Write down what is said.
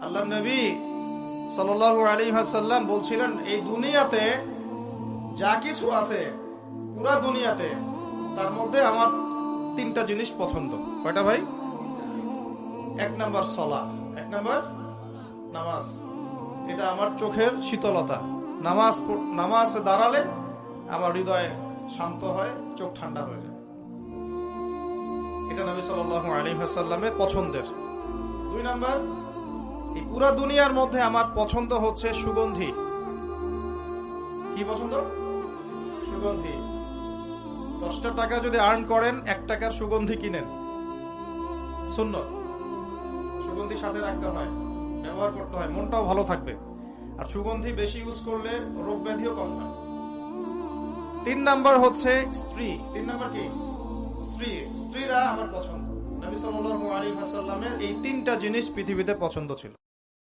আল্লাহর নবী সাল্লাল্লাহু আলাইহি ওয়াসাল্লাম বলছিলেন, এই দুনিয়াতে যা কিছু আছে, পুরা দুনিয়াতে, তার মধ্যে আমার তিনটা জিনিস পছন্দ। কয়টা ভাই? এক নাম্বার সালাহ, এক নাম্বার নামাজ। এটা আমার চোখের শীতলতা। নামাজ দাঁড়ালে আমার হৃদয় শান্ত হয়, চোখ ঠান্ডা হয়ে যায়। এটা নবী সাল্লাল্লাহু আলাইহি ওয়াসাল্লামের পছন্দের। দুই নাম্বার, এই পুরা দুনিয়ার মধ্যে আমার পছন্দ হচ্ছে সুগন্ধি। কি পছন্দ? সুগন্ধি। 10টা টাকা যদি আর্ন করেন, 1 টাকার সুগন্ধি কিনেন, সুন্নাত। সুগন্ধি সাথে রাখতে হয়, ব্যবহার করতে হয়, মনটাও ভালো থাকবে। আর সুগন্ধি বেশি ইউজ করলে রোগ ব্যাধিও কম হয়। 3 নাম্বার হচ্ছে স্ত্রী। 3 নাম্বার কি? স্ত্রী। স্ত্রীরা আমার পছন্দ। নবী সাল্লাল্লাহু আলাইহি ওয়াসাল্লামের এই 3টা জিনিস পৃথিবীতে পছন্দ ছিল।